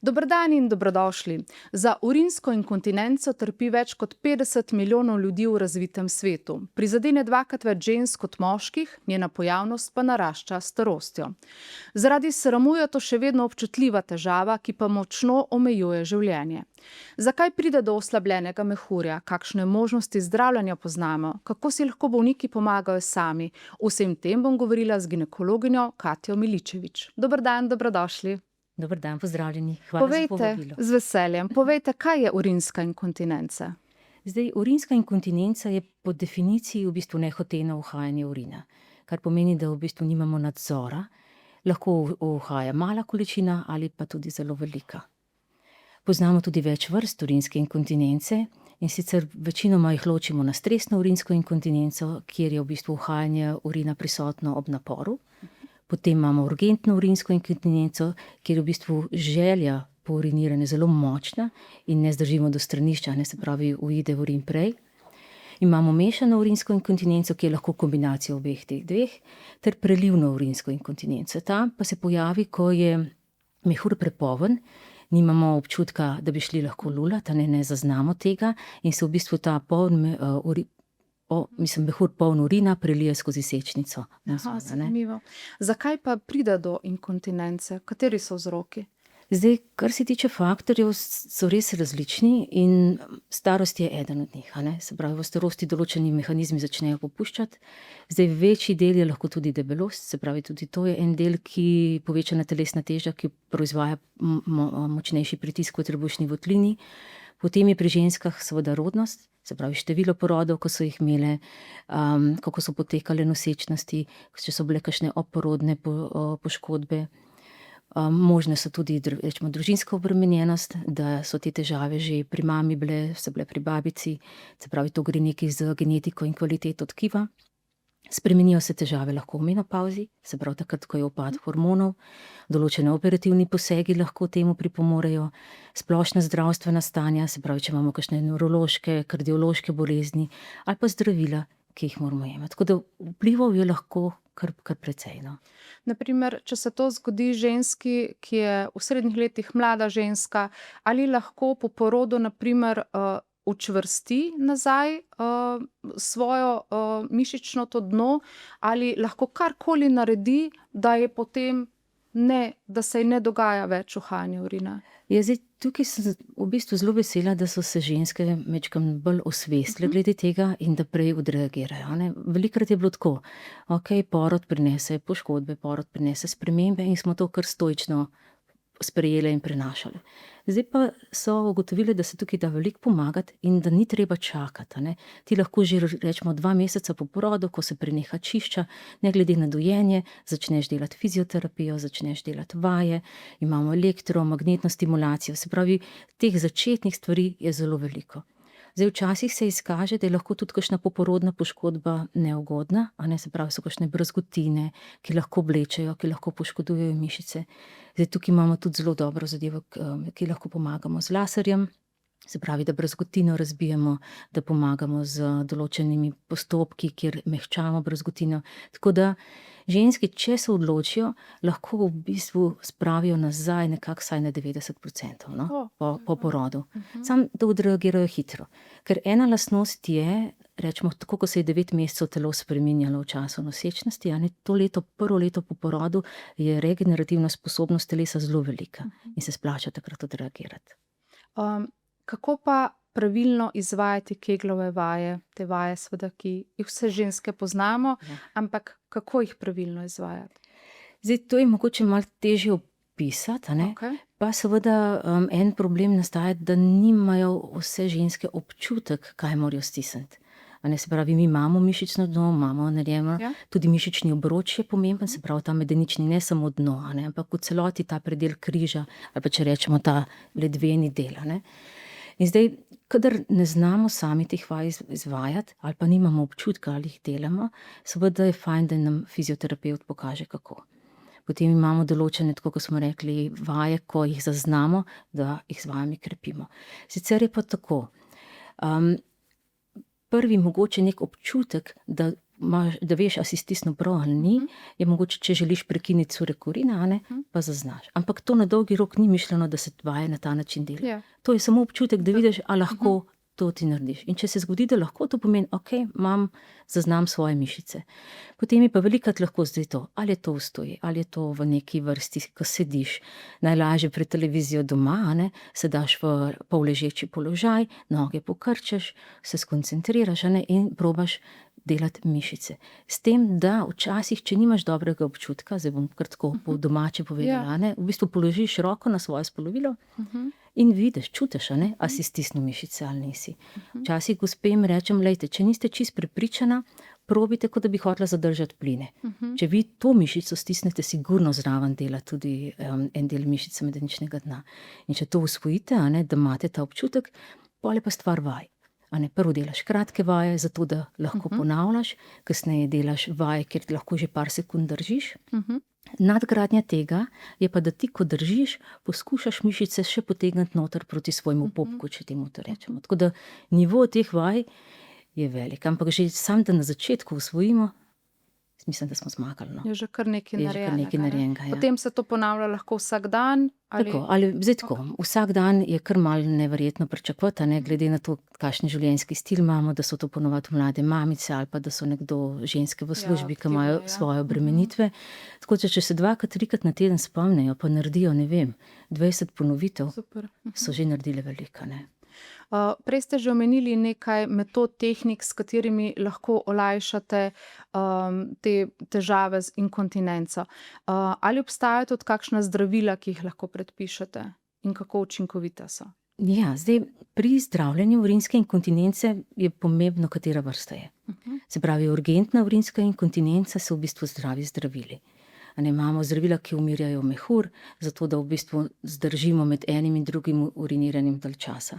Dober dan in dobrodošli. Za urinsko inkontinenco trpi več kot 50 milijonov ljudi v razvitem svetu. Prizadene dvakrat več žensk kot moških, njena pojavnost pa narašča s starostjo. Zaradi sramu je to še vedno občutljiva težava, ki pa močno omejuje življenje. Zakaj pride do oslabljenega mehurja? Kakšne možnosti zdravljenja poznamo? Kako si lahko bolniki pomagajo sami? Vsem tem bom govorila z ginekologinjo Katjo Miličevič. Dober dan, dobrodošli. Dober dan, pozdravljeni. Hvala za povabilo. Z veseljem, povejte, kaj je urinska inkontinenca? Zdaj, urinska inkontinenca je po definiciji v bistvu nehoteno uhajanje urina, kar pomeni, da v bistvu nimamo nadzora, lahko uhaja mala količina ali pa tudi zelo velika. Poznamo tudi več vrst urinske inkontinence in sicer večinoma jih ločimo na stresno urinsko inkontinenco, kjer je v bistvu uhajanje urina prisotno ob naporu. Potem imamo urgentno urinsko inkontinenco, kjer je v bistvu želja po uriniranju zelo močna in ne zdržimo do stranišča, se pravi, uide urin prej. Imamo mešano urinsko inkontinenco, ki je lahko kombinacija obeh teh dveh, ter prelivno urinsko inkontinenco. Ta pa se pojavi, ko je mehur prepoln, nimamo občutka, da bi šli lahko lulat, ne zaznamo tega in se v bistvu ta mehur poln urina prelije skozi sečnico. Zanimivo. Zakaj pa pride do inkontinence? Kateri so vzroki? Zdaj, kar se tiče faktorjev, so res različni in starost je eden od njih. Se pravi, v starosti določeni mehanizmi začnejo popuščati. Zdaj, večji del je lahko tudi debelost, se pravi, tudi to je en del, ki povečana telesna teža, ki proizvaja močnejši pritisk v trebušni votlini. Potem je pri ženskah seveda rodnost, se pravi število porodov, ko so jih imele, kako so potekale nosečnosti, če so bile kakšne obporodne poškodbe. Možne so tudi, rečemo, družinska obremenjenost, da so te težave že pri mami bile, so bile pri babici, se pravi, to gre nekaj z genetiko in kvaliteto tkiva. Spremenijo se težave lahko v menopavzi, se pravi takrat, ko je upad hormonov, določene operativni posegi lahko temu pripomorejo, splošna zdravstvena stanja, se pravi, če imamo kakšne nevrološke, kardiološke bolezni ali pa zdravila, ki jih moramo jemati. Tako da vplivov je lahko kar precej. Naprimer, če se to zgodi ženski, ki je v srednjih letih mlada ženska, ali lahko po porodu naprimer učvrsti nazaj svojo mišično to dno, ali lahko karkoli naredi, da je potem da se ji ne dogaja več uhajanje urina? Zdaj, tukaj sem v bistvu zelo vesela, da so se ženske majčkeno bolj osvestile glede tega in da prej odreagirajo. Velikokrat je bilo tako, porod prinese poškodbe, porod prinese spremembe in smo to kar stoično sprejele in prenašale. Zdaj pa so ugotovile, da se tukaj da veliko pomagati in da ni treba čakati. Ti lahko že, rečemo, 2 meseca po porodu, ko se preneha čišča, ne glede na dojenje, začneš delati fizioterapijo, začneš delati vaje, imamo elektromagnetno stimulacijo, se pravi, teh začetnih stvari je zelo veliko. Zdaj, včasih se izkaže, da je lahko tudi kakšna poporodna poškodba neugodna, se pravi, so kakšne brazgotine, ki lahko vlečejo, ki lahko poškodujejo mišice. Zdaj, tukaj imamo tudi zelo dobro zadevo, ki lahko pomagamo z laserjem, se pravi, da brazgotino razbijemo, da pomagamo z določenimi postopki, kjer mehčamo brazgotino. Tako da ženske, če se odločijo, lahko v bistvu spravijo nazaj nekako vsaj na 90%, po porodu. Samo da odreagirajo hitro. Ker ena lastnost je, rečemo, tako ko se je 9 mesecev telo spreminjalo v času nosečnosti, to prvo leto po porodu je regenerativna sposobnost telesa zelo velika in se splača takrat odreagirati. Kako pa pravilno izvajati Keglove vaje, te vaje, seveda, ki jih vse ženske poznamo, ampak kako jih pravilno izvajati? Zdaj, to je mogoče malo težje opisati, pa seveda en problem nastaja, da nimajo vse ženske občutek, kaj morajo stisniti. Se pravi, mi imamo mišično dno, imamo narejeno, tudi mišični obroč je pomemben, se pravi, ta medenični, ne samo dno, ampak v celoti ta predel križa, ali pa če rečemo ta ledveni del. In zdaj, kadar ne znamo sami teh vaj izvajati, ali pa nimamo občutka, ali jih delamo, seveda je fajn, da nam fizioterapevt pokaže, kako. Potem imamo določene, tako kot smo rekli, vaje, ko jih zaznamo, da jih z vajami krepimo. Sicer je pa tako, prvi mogoče nek občutek, da da veš, a si stisnil prav ali ni, je mogoče, če želiš prekiniti surekurina, a ne, pa zaznaš. Ampak to na dolgi rok ni mišljeno, da se vaje na ta način dela. Ja. To je samo občutek, da vidiš, a lahko to ti narediš. In če se zgodi, da lahko, to pomeni, zaznam svoje mišice. Potem je pa velikokrat lahko zdaj to, ali je to v stoji, ali je to v neki vrsti, ko sediš, najlažje pred televizijo doma, a ne, se daš v polležeči položaj, noge pokrčeš, se skoncentriraš, a ne, in probaš delati mišice. S tem, da včasih, če nimaš dobrega občutka, zdaj bom kar tako po domače povedala, ne, v bistvu položiš roko na svoje spolovilo in vidiš, čutiš, a ne, a si stisnil mišice ali nisi. Včasih gospem rečem, lejte, če niste čisto prepričana, probite, kot da bi hotela zadržati pline. Če vi to mišico stisnete, sigurno zraven dela tudi en del mišice medeničnega dna. In če to usvojite, a ne, da imate ta občutek, pol je pa stvar vaj. A ne, prvo delaš kratke vaje, zato da lahko ponavljaš, kasneje delaš vaje, kjer lahko že par sekund držiš. Nadgradnja tega je pa, da ti, ko držiš, poskušaš mišice še potegniti noter proti svojemu popku, če temu to rečemo. Tako da nivo teh vaj je velik, ampak že sam, da na začetku usvojimo, mislim, da smo zmagali. No. Je že kar nekaj Je že kar nekaj narejenega, ja. Potem se to ponavlja lahko vsak dan? Zdaj tako, vsak dan je kar malo neverjetno pričakovati, a ne, glede na to, kakšen življenjski stil imamo, da so to ponovadi mlade mamice ali pa da so nekdo ženske v službi, ki imajo svoje obremenitve. Tako če se 2-3 na teden spomnejo, pa naredijo, ne vem, 20 ponovitev, Super. so že naredile veliko, ne. Prej ste že omenili nekaj metod, tehnik, s katerimi lahko olajšate te težave z inkontinenco. Ali obstajajo tudi kakšna zdravila, ki jih lahko predpišete in kako učinkovita so? Ja, zdaj pri zdravljenju urinske inkontinence je pomembno, katera vrsta je. Se pravi, urgentna urinska inkontinenca se v bistvu zdravi z zdravili. A ne, imamo zdravila, ki umirjajo mehur, zato da v bistvu zdržimo med enim in drugim uriniranjem dalj časa.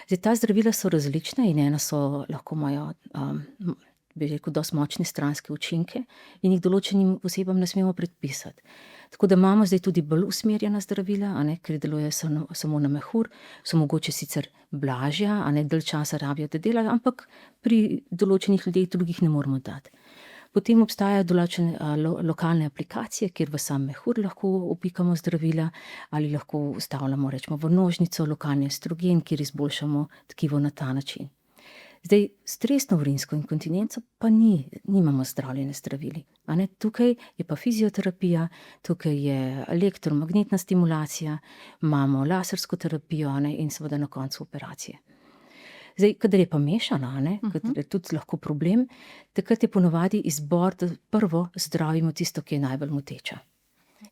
Zdaj, ta zdravila so različna in ena so lahko imajo, bi rekel, dosti močne stranske učinke in jih določenim osebam ne smemo predpisati. Tako da imamo zdaj tudi bolj usmerjena zdravila, a ne, ker delujejo samo na mehur, so mogoče sicer blažja, a ne, dalj časa rabijo, da delajo, ampak pri določenih ljudeh drugih ne moremo dati. Potem obstajajo določene lokalne aplikacije, kjer v sam mehur lahko opikamo zdravila ali lahko vstavljamo, rečemo, v nožnico lokalni estrogen, kjer izboljšamo tkivo na ta način. Zdaj, stresno urinsko inkontinenco pa nimamo zdravljene zdravili. A ne, tukaj je pa fizioterapija, tukaj je elektromagnetna stimulacija, imamo lasersko terapijo, a ne, in seveda na koncu operacije. Zdaj, kadar je pa mešana, a ne, kadar je tudi lahko problem, takrat je ponavadi izbor, da prvo zdravimo tisto, ki je najbolj moteča.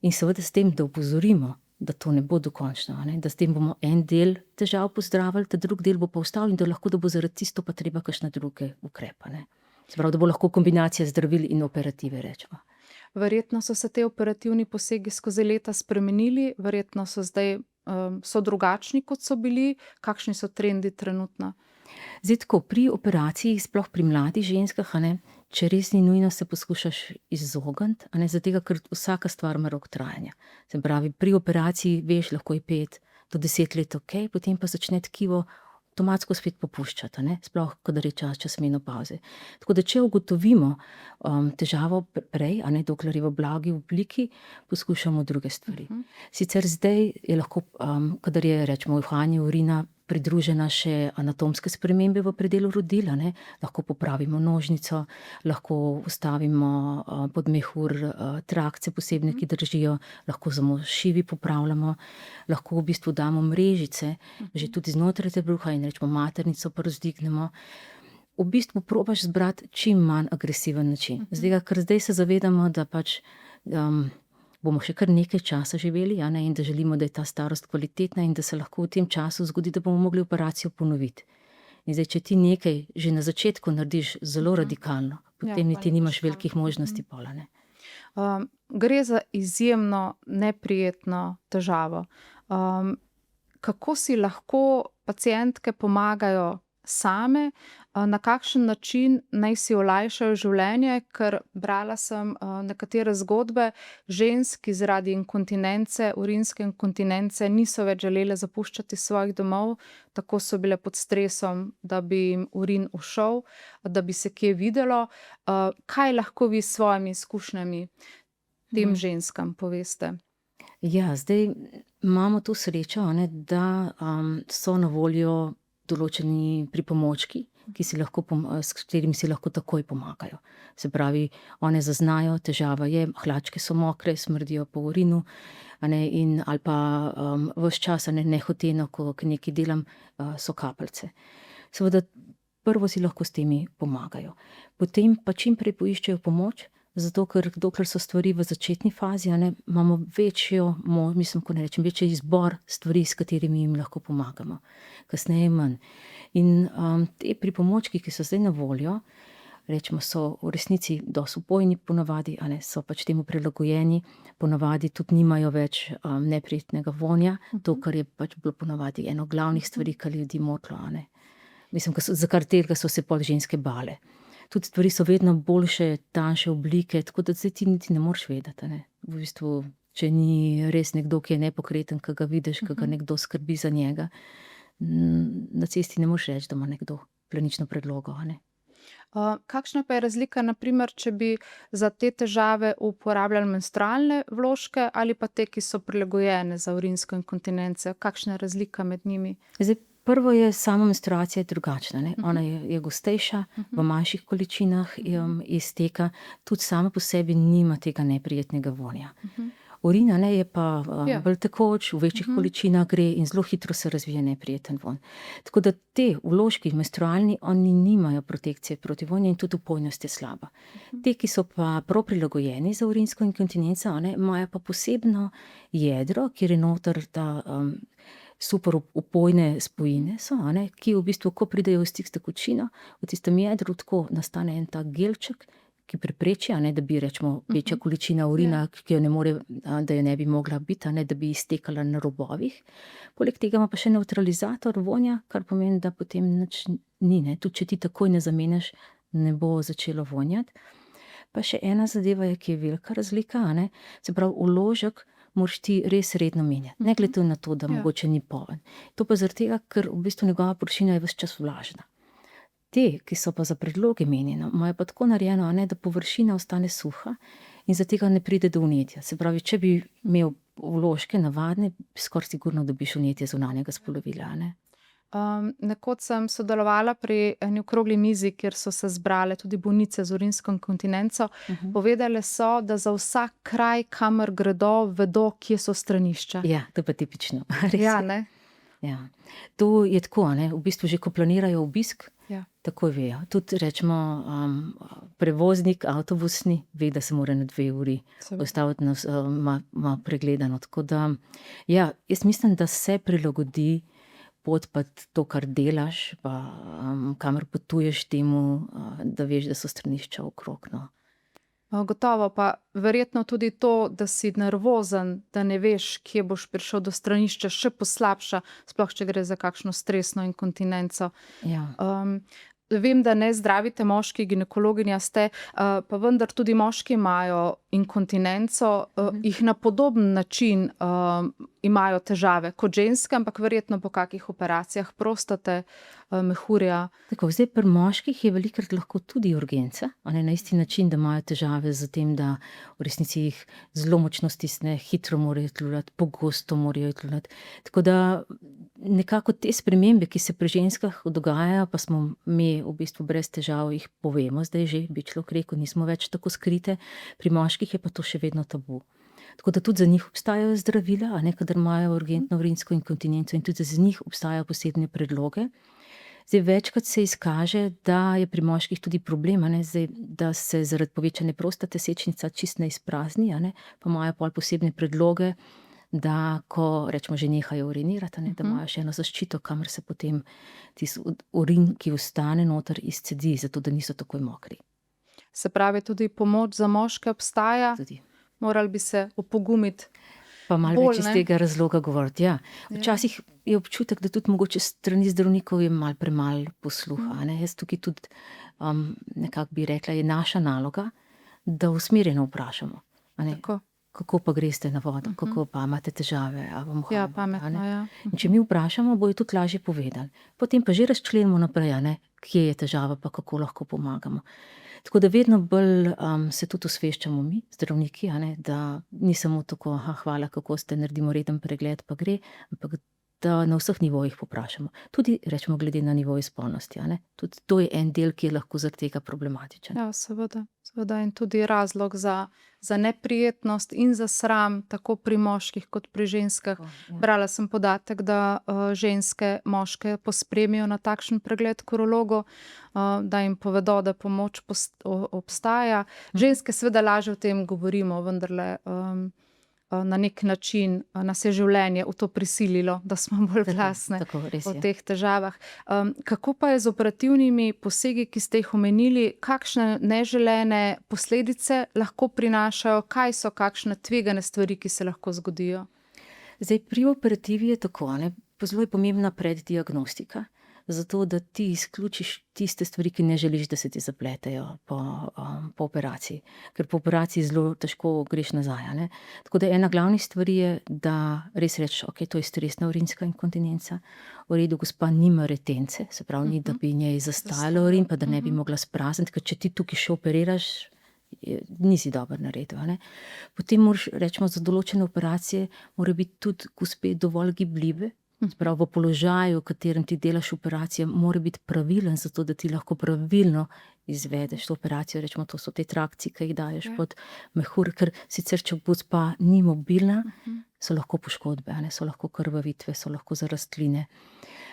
In seveda s tem, da opozorimo, da to ne bo dokončno, a ne, da s tem bomo en del težav pozdravili, ta drug del bo pa ostal in da lahko, da bo zaradi tisto pa treba kakšne druge ukrepe, ne. Se pravi, da bo lahko kombinacija zdravil in operative, rečemo. Verjetno so se te operativni posegi skozi leta spremenili, verjetno so zdaj so drugačni, kot so bili. Kakšni so trendi trenutno? Zdaj tako, pri operaciji, sploh pri mladih ženskah, a ne, če res ni nujno, se poskušaš izogniti, a ne, zato ker vsaka stvar ima rok trajanja. Se pravi, pri operaciji veš, lahko je 5 do 10 let okej, potem pa začne tkivo avtomatsko spet popuščati, a ne, sploh kadar je čas menopavze. Tako da če ugotovimo težavo prej, a ne, dokler je v blagi obliki, poskušamo druge stvari. Sicer zdaj je lahko, kadar je, rečemo, uhajanje urina pridružena še anatomske spremembe v predelu rodil, a ne, lahko popravimo nožnico, lahko vstavimo pod mehur trakce posebne, ki držijo, lahko samo šivi popravljamo, lahko v bistvu damo mrežice, že tudi znotraj trebuha in rečemo maternico pa razdignemo. V bistvu probaš zbrati čim manj agresiven način. Ker zdaj se zavedamo, da pač bomo še kar nekaj časa živeli, a ne, in da želimo, da je ta starost kvalitetna in da se lahko v tem času zgodi, da bomo mogli operacijo ponoviti. In zdaj, če ti nekaj že na začetku narediš zelo radikalno, potem niti nimaš velikih možnosti pola, ne. Gre za izjemno neprijetno težavo. Kako si lahko pacientke pomagajo same, Na kakšen način naj si olajšajo življenje, ker brala sem nekatere zgodbe žensk, ki zaradi inkontinence, urinske inkontinence niso več želele zapuščati svojih domov, tako so bile pod stresom, da bi jim urin ušel, da bi se kje videlo. Kaj lahko vi s svojimi izkušnjami tem ženskam poveste? Ja, zdaj imamo to srečo, da so na voljo določeni pripomočki, s katerimi si lahko takoj pomagajo. Se pravi, one zaznajo, težava je, hlačke so mokre, smrdijo po urinu, ali pa ves čas nehoteno, ko nekaj delam, so kapljice. Seveda, prvo si lahko s temi pomagajo. Potem pa čim prej poiščejo pomoč, zato ker dokler so stvari v začetni fazi, imamo večji izbor stvari, s katerimi jim lahko pomagamo. Kasneje manj. In te pripomočki, ki so zdaj na voljo, rečemo, so v resnici dosti ubojni ponavadi, so pač temu prilagojeni, ponavadi tudi nimajo več neprijetnega vonja, to, kar je pač bilo ponavadi eno glavnih stvari, kar ljudi motilo, Mislim, za katerega so se pol ženske bale. Tudi stvari so vedno boljše, tanjše oblike, tako da zdaj ti niti ne moreš vedeti, V bistvu, če ni res nekdo, ki je nepokreten, ki ga vidiš, ki ga nekdo skrbi za njega, na cesti ne moreš reči, da ima nekdo planično predlogo, Kakšna pa je razlika, na primer, če bi za te težave uporabljali menstrualne vložke ali pa te, ki so prilagojene za urinsko inkontinenco? Kakšna je razlika med njimi? Zdaj, prvo je, sama menstruacija je drugačna, Ona je gostejša, v manjših količinah izteka, tudi sama po sebi nima tega neprijetnega vonja. Urin, je pa bolj tekoč, v večjih količinah gre in zelo hitro se razvije neprijeten vonj. Tako da te vložki menstrualni, oni nimajo protekcije proti vonju in tudi vpojnost je slaba. Te, ki so pa prav prilagojeni za urinsko inkontinenco, imajo pa posebno jedro, kjer je noter ta super vpojne spojine so, ki v bistvu, ko pridejo v stik s tekočino, v tistem jedru tako nastane en tak gelček, ki prepreči, da bi, rečemo, večja količina urina, ki jo ne more, da jo ne bi mogla biti, da bi iztekala na robovih. Poleg tega ima pa še nevtralizator vonja, kar pomeni, da potem nič ni, tudi če ti takoj ne zamenjaš, ne bo začelo vonjati. Pa še ena zadeva je, ki je velika razlika, se pravi, vložek moraš ti res redno menjati, ne glede na to, da mogoče ni poln. To pa zaradi tega, ker v bistvu njegova površina je ves čas vlažna. Te, ki so pa za predloge menjene, imajo pa tako narejeno, da površina ostane suha in zaradi tega ne pride do vnetja. Se pravi, če bi imel vložke navadne, skoraj sigurno dobiš vnetje zunanjega spolovila, Nekoč sem sodelovala pri eni okrogli mizi, kjer so se zbrale tudi bolnice z urinsko inkontinenco. Povedale so, da za vsak kraj, kamor gredo, vedo, kje so stranišča. Ja, to je pa tipično. Ja, ne? Ja. To je tako, v bistvu že ko planirajo obisk, takoj vejo. Tudi, rečemo, prevoznik avtobusni ve, da se mora na 2 uri ustaviti, ima pregledano. Tako da, ja, jaz mislim, da se prilagodi pot pa to, kar delaš, pa kamor potuješ temu, da veš, da so stranišča okrog, Gotovo pa verjetno tudi to, da si nervozen, da ne veš, kje boš prišel do stranišča, še poslabša, sploh če gre za kakšno stresno inkontinenco. Ja. Vem, da ne zdravite moški, ginekologinja ste, pa vendar tudi moški imajo inkontinenco, jih na podoben način imajo težave kot ženske, ampak verjetno po kakih operacijah prostate, mehurja. Tako, zdaj pri moških je velikokrat lahko tudi urgenca, na isti način, da imajo težave z tem, da v resnici jih zelo močno stisne, hitro morajo tlulati, pogosto morajo tlulati. Tako da nekako te spremembe, ki se pri ženskah dogajajo, pa smo mi v bistvu brez težav jih povemo, zdaj že, bi človek rekel, nismo več tako skrite, pri moških je pa to še vedno tabu. Tako da tudi za njih obstajajo zdravila, kadar imajo urgentno urinsko inkontinenco in tudi za njih obstajajo posebne predloge. Zdaj, večkrat se izkaže, da je pri moških tudi problem, zdaj, da se zaradi povečane prostate sečnica čisto ne izprazni, pa imajo pol posebne predloge, da ko, rečemo, že nehajo urinirati, da imajo še eno zaščito, kamor se potem tisti urin, ki ostane noter, izcedi, zato da niso takoj mokri. Se pravi, tudi pomoč za moške obstaja? Tudi. Morali bi se opogumiti. Pa malo bolj, več iz ne? tega razloga govoriti, ja. Včasih je občutek, da tudi mogoče strani zdravnikov je malo premalo posluha, a ne. Jaz tukaj tudi, nekako bi rekla, je naša naloga, da usmerjeno vprašamo, a ne. Tako. Kako pa greste na vodo, kako pa imate težave, a vam Ja, uhaja voda, a pametno, ne. ja. In če mi vprašamo, bojo tudi lažje povedali. Potem pa že razčlenimo naprej, a ne, kje je težava pa kako lahko pomagamo. Tako da vedno bolj, se tudi osveščamo mi, zdravniki, a ne, da ni samo tako, hvala, kako ste, naredimo reden pregled pa gre, ampak da na vseh nivojih povprašamo. Tudi recimo glede na nivo izpolnosti, a ne. Tudi to je en del, ki je lahko zaradi tega problematičen. Ja, seveda, seveda in tudi razlog za neprijetnost in za sram, tako pri moških kot pri ženskah. Brala sem podatek, da ženske moške pospremijo na takšen pregled k urologu, da jim povedo, da pomoč obstaja. Ženske seveda lažje o tem govorimo, vendarle na nek način nas je življenje v to prisililo, da smo bolj glasne Tako, res o je. teh težavah. Kako pa je z operativnimi posegi, ki ste jih omenili, kakšne neželene posledice lahko prinašajo, kaj so kakšne tvegane stvari, ki se lahko zgodijo? Zdaj, pri operativi je tako, a ne, zelo je pomembna preddiagnostika, zato da ti izključiš tiste stvari, ki ne želiš, da se ti zapletejo po operaciji. Ker po operaciji zelo težko greš nazaj, a ne. Tako da ena glavnih stvari je, da res rečeš, okej, to je stresna urinska inkontinenca, v redu, gospa nima retence, se pravi, ni, da bi njej zastajalo urin, pa da ne bi mogla sprazniti, ker če ti tukaj še operiraš, nisi dobro naredil, a ne. Potem moraš, recimo, za določene operacije mora biti tudi gospe dovolj gibljive, se pravi, v položaju, v katerem ti delaš operacijo, mora biti pravilen, zato da ti lahko pravilno izvedeš to operacijo. Recimo, to so te trakcije, ki jih daješ pod mehur, ker sicer, če gospa ni mobilna, so lahko poškodbe, a ne, so lahko krvavitve, so lahko zarastline.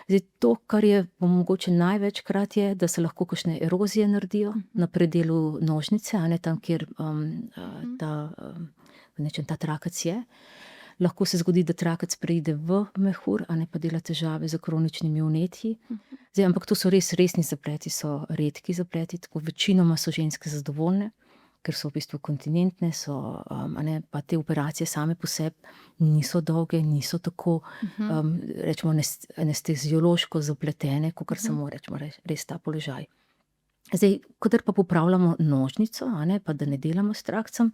Zdaj, to, kar je mogoče največkrat, je, da se lahko kakšne erozije naredijo na predelu nožnice, a ne, tam, kjer ta trakec je. Lahko se zgodi, da trakec preide v mehur, a ne, pa dela težave z kroničnimi vnetji. Zdaj, ampak to so res resni zapleti, so redki zapleti, tako večinoma so ženske zadovoljne, ker so v bistvu kontinentne, so, a ne, pa te operacije same po sebi niso dolge, niso tako, recimo anesteziološko zapletene, kakor samo recimo res ta položaj. Zdaj, kadar pa popravljamo nožnico, a ne, pa da ne delamo s trakcem,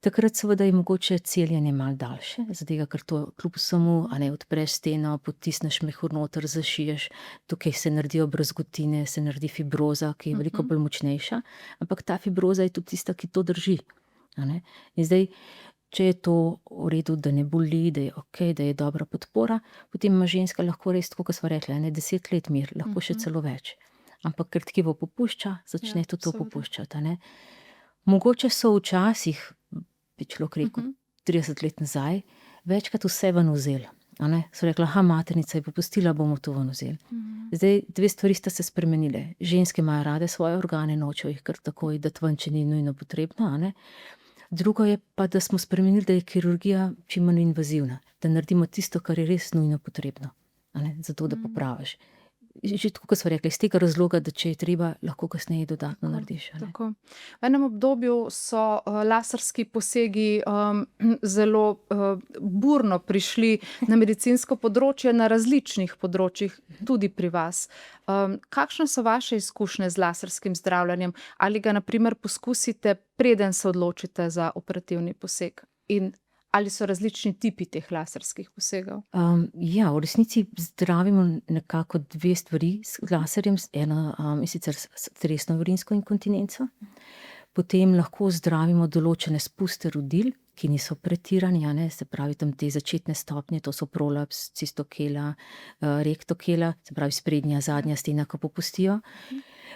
takrat seveda je mogoče celjenje malo daljše, zaradi tega, ker to kljub vsemu, a ne, odpreš steno, potisneš mehur noter, zašiješ, tukaj se naredijo brazgotine, se naredi fibroza, ki je veliko bolj močnejša, ampak ta fibroza je tudi tista, ki to drži, a ne. In zdaj, če je to v redu, da ne boli, da je okej, da je dobra podpora, potem ima ženska lahko res, tako kot sva rekla, 10 let mir, lahko še celo več. Ampak ker tkivo popušča, začne tudi to popuščati, a ne. Mogoče so včasih, bi človek rekel, 30 let nazaj, večkrat vse ven vzeli, a ne. So rekla, maternica je popustila, bomo to ven vzeli. Zdaj, dve stvari sta se spremenile. Ženske imajo rade svoje organe, nočejo jih kar takoj dati ven, če ni nujno potrebno, a ne. Drugo je pa, da smo spremenili, da je kirurgija čim manj invazivna, da naredimo tisto, kar je res nujno potrebno, a ne, zato da popraviš. Že tako, kot sva rekla, iz tega razloga, da če je treba, lahko kasneje dodatno narediš, a ne. Tako. V enem obdobju so laserski posegi zelo burno prišli na medicinsko področje, na različnih področjih, tudi pri vas. Kakšne so vaše izkušnje z laserskim zdravljenjem? Ali ga na primer poskusite, preden se odločite za operativni poseg? In ali so različni tipi teh laserskih posegov? Ja, v resnici zdravimo nekako dve stvari z laserjem, ena, in sicer stresno urinsko inkontinenco, potem lahko zdravimo določene spuste rodil, ki niso pretirani, a ne, se pravi tam te začetne stopnje, to so prolaps, cistokela, rektokela, se pravi sprednja, zadnja stena, ko popustijo.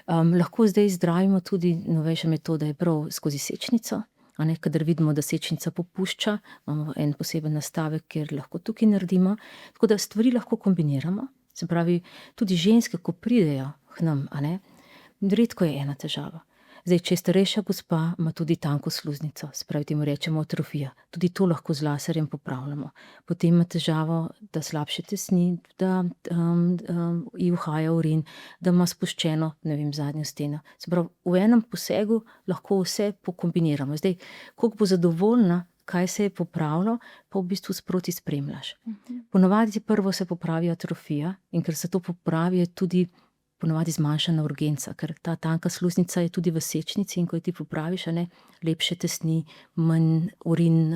Lahko zdaj zdravimo tudi, novejša metoda je prav skozi sečnico, a ne, kadar vidimo, da sečnica popušča, imamo en poseben nastavek, kjer lahko tukaj naredimo, tako da stvari lahko kombiniramo, se pravi, tudi ženske, ko pridejo k nam, a ne, redko je ena težava. Zdaj, če je starejša gospa, ima tudi tanko sluznico, se pravi, temu rečemo atrofija, tudi to lahko z laserjem popravljamo. Potem ima težavo, da slabše tesni, da ji uhaja urin, da ima spuščeno, ne vem, zadnjo steno. Se pravi, v enem posegu lahko vse pokombiniramo. Zdaj, koliko bo zadovoljna, kaj se je popravilo, pa v bistvu sproti spremljaš. Ponavadi prvo se popravi atrofija in ker se to popravi, je tudi ponavadi zmanjšana urgenca, ker ta tanka sluznica je tudi v sečnici in ko jo ti popraviš, lepše tesni, manj urin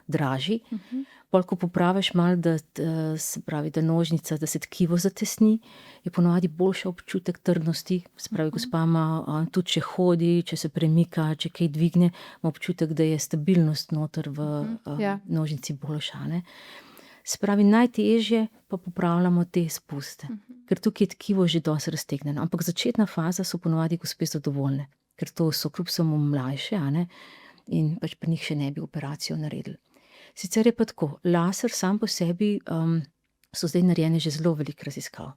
draži. Pol, ko popraviš malo, se pravi, da nožnica, da se tkivo zatesni, je ponavadi boljši občutek trdnosti. Se pravi, gospa ima tudi, če hodi, če se premika, če kaj dvigne, ima občutek, da je stabilnost noter v nožnici boljša. Se pravi, najtežje pa popravljamo te spuste, ker tukaj je tkivo že dosti raztegnjeno. Ampak začetna faza so ponavadi gospe zadovoljne, ker to so kljub samo mlajše, in pač pri njih še ne bi operacijo naredili. Sicer je pa tako, laser sam po sebi so zdaj narejene že zelo veliko raziskav.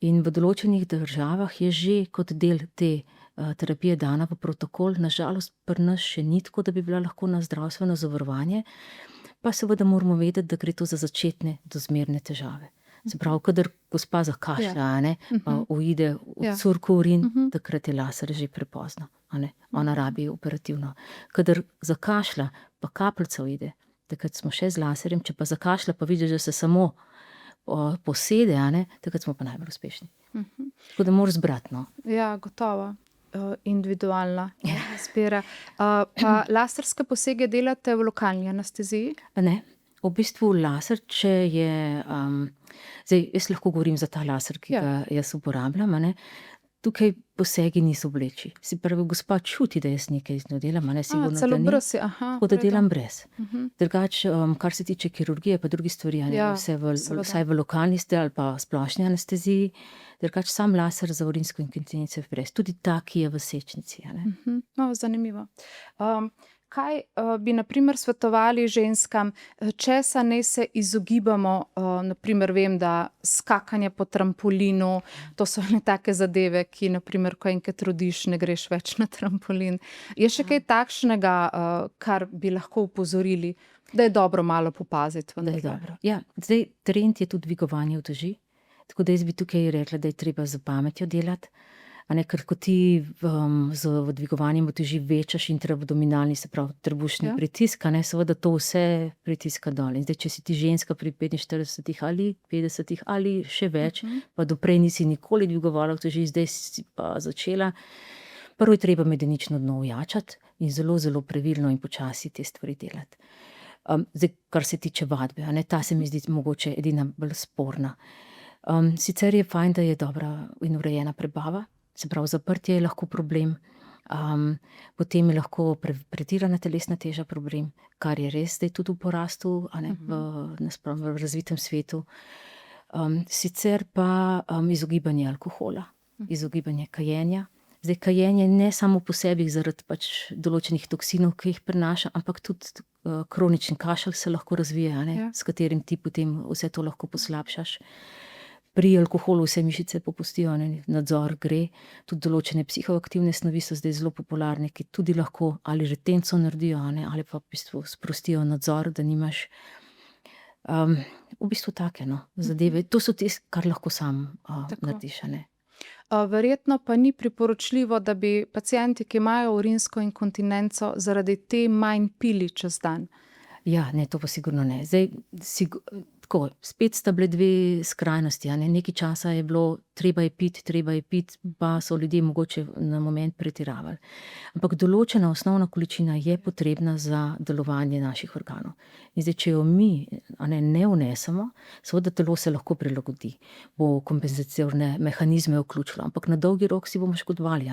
In v določenih državah je že kot del te terapije dana v protokol, nažalost pri nas še ni tako, da bi bila lahko na zdravstveno zavarovanje, pa seveda moramo vedeti, da gre to za začetne dozmerne težave. Se pravi, kadar gospa zakašlja, pa uide v curku urin, takrat je laser že prepozno. Ona rabi operativno. Kadar zakašlja, pa kapljica uide, takrat smo še z laserjem, če pa zakašlja, pa vidiš, da se samo posede, takrat smo pa najbolj uspešni. Tako da moraš zbrati. Ja, gotovo. Individualna izbira. Pa laserske posege delate v lokalni anesteziji? Ne, v bistvu laser, če je, zdaj jaz lahko govorim za ta laser, ki ga jaz uporabljam, tukaj posegi niso vleči. Si pravi, gospa čuti, da jaz nekaj z njo delam, sigurno, celo da ni. brez, Tako da delam brez. Drugače, kar se tiče kirurgije, pa drugih stvari, vsaj v lokalni ali pa splošni anesteziji, drugače sam laser za urinsko inkontinenco je brez. Tudi ta, ki je v sečnici. Zanimivo. Kaj bi na primer svetovali ženskam, česa naj se izogibamo, na primer vem, da skakanje po trampolinu, to so take zadeve, ki na primer, ko enkrat rodiš, ne greš več na trampolin. Je še kaj takšnega, kar bi lahko upozorili, da je dobro malo popaziti? Da je dobro. Ja, zdaj trend je tudi dvigovanje uteži, tako da jaz bi tukaj rekla, da je treba z pametjo delati. Ker ko ti z dvigovanjem uteži večaš intraabdominalni, se pravi trebušni pritisk, seveda to vse pritiska dol. In zdaj, če si ti ženska pri 45 ali 50 ali še več, pa doprej nisi nikoli dvigovala uteži, zdaj si pa začela, prvo je treba medenično dno ojačati in zelo, zelo previdno in počasi te stvari delati. Zdaj, kar se tiče vadbe, ta se mi zdi mogoče edina bolj sporna. Sicer je fajn, da je dobra in urejena prebava. Se pravi, zaprtje je lahko problem, potem je lahko pretirana telesna teža problem, kar je res zdaj tudi v porastu, v razvitem svetu. Sicer pa izogibanje alkohola, izogibanje kajenja. Zdaj, kajenje ne samo po sebi zaradi določenih toksinov, ki jih prenaša, ampak tudi kronični kašelj se lahko razvije, s katerim ti potem vse to lahko poslabšaš. Pri alkoholu vse mišice popustijo, nadzor gre, tudi določene psihoaktivne snovi so zdaj zelo popularne, ki tudi lahko ali retenco naredijo, ali pa v bistvu sprostijo nadzor, da nimaš v bistvu take zadeve. To so tisto, kar lahko sam narediš. Verjetno pa ni priporočljivo, da bi pacienti, ki imajo urinsko inkontinenco, zaradi te manj pili čez dan. Ja, ne, to pa sigurno ne. Zdaj, tako, spet sta bile dve skrajnosti, nekaj časa je bilo, treba je piti, pa so ljudje mogoče na moment pretiravali. Ampak določena osnovna količina je potrebna za delovanje naših organov. In zdaj, če jo mi ne vnesemo, seveda telo se lahko prilagodi, bo kompenzacijske mehanizme vključilo, ampak na dolgi rok si bomo škodovali,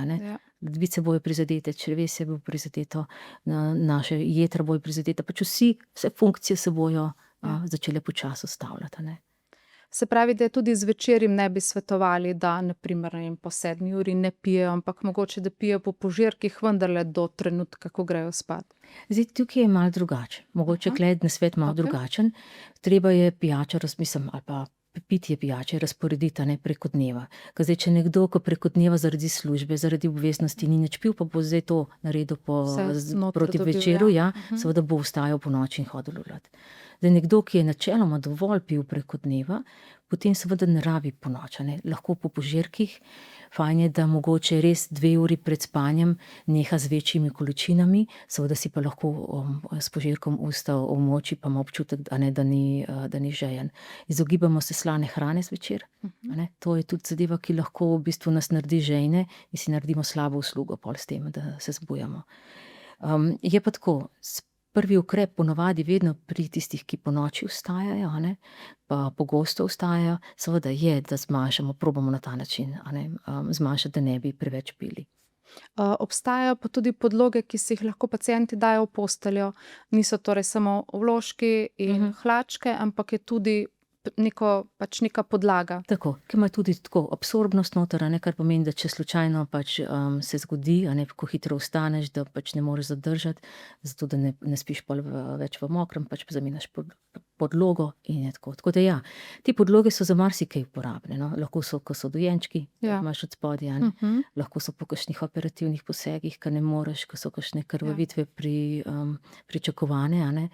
ledvice bojo prizadete, črevesje bo prizadeto, naše jetra bojo prizadeta, vse funkcije se bojo začele počasi ustavljati. Se pravi, da tudi zvečer jim ne bi svetovali, da na primer po 7 uri ne pijejo, ampak mogoče, da pijejo po požirkih vendarle do trenutka, ko grejo spat. Zdaj, tukaj je malo drugače. Mogoče gled na svet malo drugačen. Treba je pijačo, ali pa pitje pijače razporediti preko dneva. Zdaj, če nekdo, ko preko dneva zaradi službe, zaradi obveznosti ni nič pil, pa bo zdaj to naredil proti večeru, seveda bo vstajal po noči in hodil urlat. Zdaj, nekdo, ki je načeloma dovolj pil preko dneva, potem seveda ne rabi po noči, lahko po požirkih. Fajn je, da mogoče res 2 uri pred spanjem neha z večjimi količinami, seveda si pa lahko s požirkom usta omoči, pa ima občutek, da ni žejen. Izogibamo se slane hrane zvečer. To je tudi zadeva, ki lahko v bistvu nas naredi žejne in si naredimo slabo uslugo pol s tem, da se zbujamo. Je pa tako, prvi ukrep ponavadi vedno pri tistih, ki ponoči vstajajo, pa pogosto vstajajo, seveda je, da zmanjšamo, probamo na ta način, zmanjšati, da ne bi preveč pili. Obstajajo pa tudi podloge, ki si jih lahko pacienti dajo v posteljo. Niso torej samo vložki in hlačke, ampak je tudi neka podlaga. Tako, ki ima tudi tako absorbnost noter, kar pomeni, da če slučajno se zgodi, ko hitro vstaneš, da ne moreš zadržati, zato da ne spiš pol več v mokrem, zamenjaš podlogo in je tako. Tako da ja, te podloge so za marsikaj uporabne, no. Lahko so, ko so dojenčki, imaš od spodaj, lahko so po kakšnih operativnih posegih, ko ne moreš, ko so kakšne krvavitve pričakovane,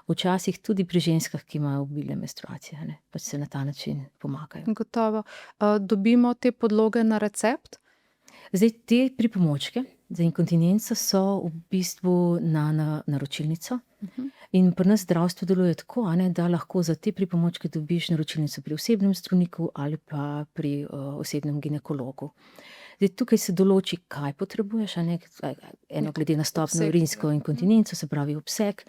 Včasih tudi pri ženskah, ki imajo obilne menstruacije, se na ta način pomagajo. Gotovo. Dobimo te podloge na recept? Zdaj, te pripomočke za inkontinenco so v bistvu na naročilnico. In pri nas zdravstvo deluje tako, da lahko za te pripomočke dobiš naročilnico pri osebnem zdravniku ali pa pri osebnem ginekologu. Zdaj, tukaj se določi, kaj potrebuješ, eno glede na stopnjo urinsko inkontinenco, se pravi obseg,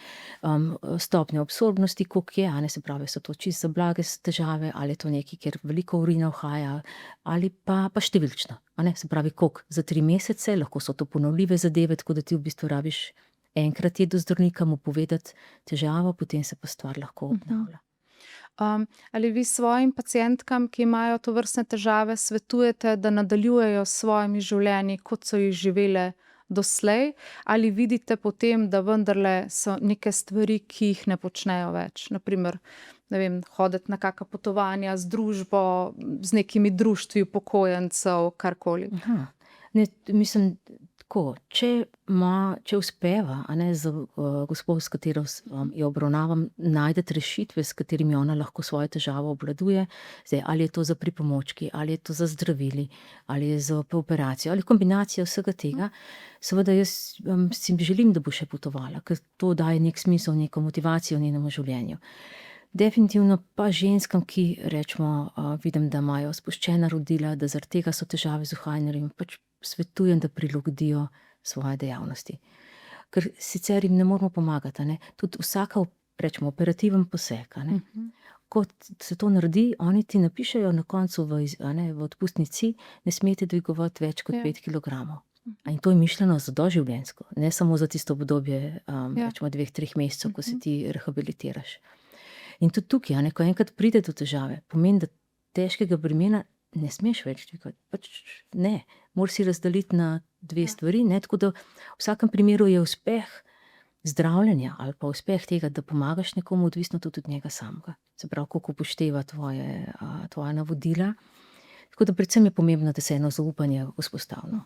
stopnjo absorbnosti, koliko je, se pravi, so to čisto blage težave, ali je to nekaj, kjer veliko urina uhaja, ali pa številčno, se pravi, koliko za 3 mesece, lahko so to ponovljive zadeve, tako da ti v bistvu rabiš enkrat do zdravnika mu povedati težavo, potem se pa stvar lahko obnavlja. Ali vi svojim pacientkam, ki imajo tovrstne težave, svetujete, da nadaljujejo s svojimi življenji, kot so jih živele doslej, ali vidite potem, da vendarle so neke stvari, ki jih ne počnejo več? Naprimer, ne vem, hoditi na kakšna potovanja z družbo, z nekimi društvi upokojencev, karkoli. Ne, mislim, tako, če uspeva, z gospo, s katero jo obravnavam, najti rešitve, s katerimi ona lahko svojo težavo obvladuje, zdaj, ali je to za pripomočki, ali je to za zdravili, ali je za operacijo, ali kombinacija vsega tega, seveda jaz si želim, da bo še potovala, ker to daje nek smisel, neko motivacijo njenemu življenju. Definitivno pa ženskam, ki rečemo, vidim, da imajo spuščena rodila, da zaradi tega so težave z uhajanjem, svetujem, da prilagodijo svoje dejavnosti. Ker sicer jim ne moramo pomagati, Tudi vsaka, rečemo, operativen poseg, Ko se to naredi, oni ti napišejo na koncu v odpustnici, ne smete dvigovati več kot 5 kilogramov. In to je mišljeno za doživljenjsko, ne samo za tisto obdobje, rečemo 2-3 mesecev, ko se ti rehabilitiraš. In tudi tukaj, ko enkrat pride do težave, pomeni, da težkega bremena ne smeš več dvigovati. Ne, moraš si razdeliti na 2 stvari, tako da v vsakem primeru je uspeh zdravljenja ali pa uspeh tega, da pomagaš nekomu, odvisno tudi od njega samega. Se pravi, koliko upošteva tvoja navodila. Tako da predvsem je pomembno, da se eno zaupanje vzpostavlja.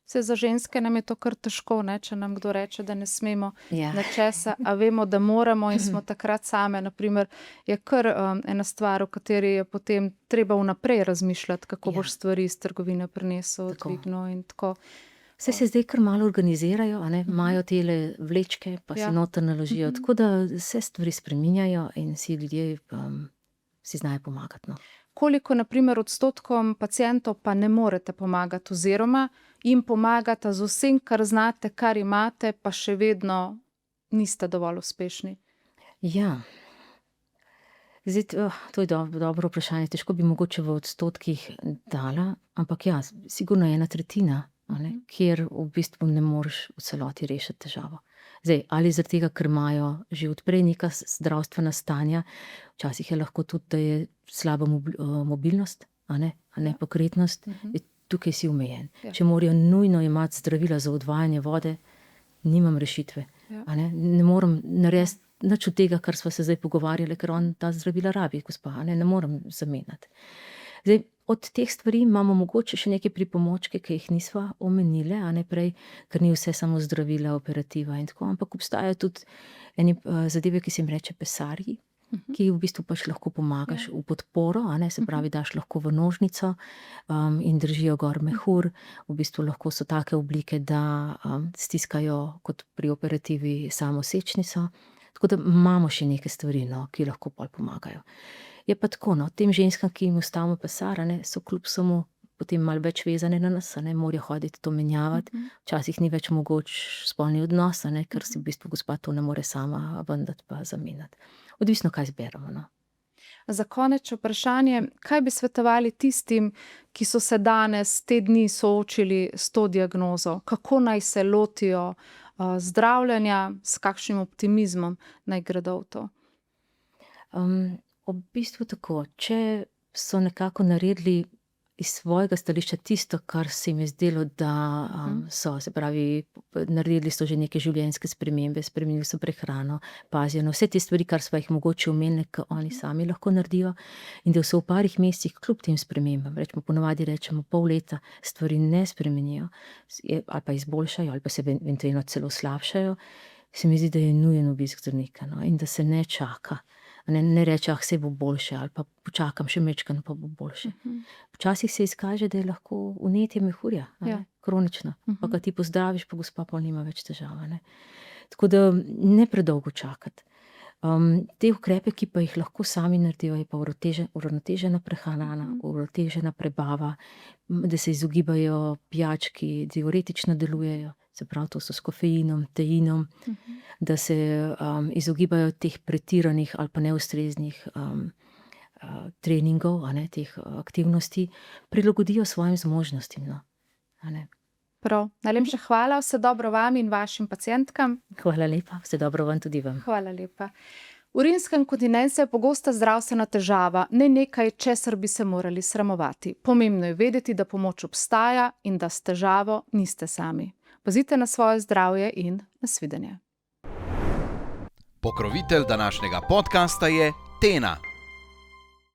Saj za ženske nam je to kar težko, če nam kdo reče, da ne smemo nečesa, a vemo, da moramo in smo takrat same. Naprimer, je kar ena stvar, o kateri je potem treba vnaprej razmišljati, kako boš stvari iz trgovine prinesel, dvignil in tako. Vse se zdaj kar malo organizirajo, imajo tele vlečke, pa se noter naložijo, tako da se stvari spreminjajo in si ljudje si znajo pomagati. Koliko, naprimer, odstotkom pacientov pa ne morete pomagati oziroma jim pomagate z vsem, kar znate, kar imate, pa še vedno niste dovolj uspešni? Ja, zdaj, to je dobro vprašanje, težko bi mogoče v odstotkih dala, ampak ja, sigurno je 1/3, kjer v bistvu ne moreš v celoti rešiti težavo. Zdaj, ali zaradi tega, ker imajo že odprej neka zdravstvena stanja, včasih je lahko tudi, da je slaba mobilnost, nepokretnost, tukaj si omejen. Če morajo nujno imeti zdravila za odvajanje vode, nimam rešitve. Ne morem narediti nič od tega, kar sva se zdaj pogovarjali, ker on ta zdravila rabi, gospa, ne morem zamenjati. Zdaj, od teh stvari imamo mogoče še neke pripomočke, ki jih nisva omenile, prej, ker ni vse samo zdravila, operativa in tako, ampak obstajajo tudi ene zadeve, ki se jim reče pesarji. ki v bistvu pač lahko pomagaš v podporo, a ne, se pravi, daš lahko v nožnico in držijo gor mehur. V bistvu lahko so take oblike, da stiskajo kot pri operativi samo sečnico. Tako da imamo še neke stvari, no, ki lahko pol pomagajo. Je pa tako, no, tem ženskam, ki jim ustavimo pesar, a ne, so kljub samo potem malo več vezane na nas, a ne, morajo hoditi to menjavati. Včasih ni več mogoč spolni odnos, a ne, ker si v bistvu gospa to ne more sama vendati pa zamenjati. Odvisno, kaj zberemo, no. Za konec vprašanje, kaj bi svetovali tistim, ki so se danes te dni soočili s to diagnozo? Kako naj se lotijo zdravljenja, s kakšnim optimizmom naj gredo v to? V bistvu tako, če so nekako naredili iz svojega stališča tisto, kar se jim je zdelo, da so, se pravi, naredili so že neke življenjske spremembe, spremenili so prehrano, pazijo na vse te stvari, kar sva jih mogoče omenili, ki oni sami lahko naredijo, in da se v parih mesecih kljub tem spremembam, ponavadi rečemo pol leta, stvari ne spremenijo, ali pa izboljšajo, ali pa se eventualno celo slabšajo, se mi zdi, da je nujen obisk zdravnika, no, in da se ne čaka. Ne reče, se bo boljše, ali pa počakam še majčkeno, pa bo boljše. Včasih se izkaže, da je lahko vnetje mehurja, kronično. Pa ko ti pozdraviš, pa gospa pol nima več težav, ne. Tako da ne predolgo čakati. Te ukrepe, ki pa jih lahko sami naredijo, je pa uravnotežena prehrana, uravnotežena prebava, da se izogibajo pijački, diuretično delujejo, se pravi, to so s kofeinom, teinom, da se izogibajo teh pretiranih ali pa neustreznih treningov, a ne, teh aktivnosti, prilagodijo svojim zmožnostim, no, a ne. Prav, najlepša hvala, vse dobro vam in vašim pacientkam. Hvala lepa, vse dobro vam tudi vam. Hvala lepa. Urinska inkontinenca je pogosta zdravstvena težava, ne nekaj, česar bi se morali sramovati. Pomembno je vedeti, da pomoč obstaja in da s težavo niste sami. Pazite na svoje zdravje in nasvidenje. Pokrovitelj današnjega podcasta je Tena.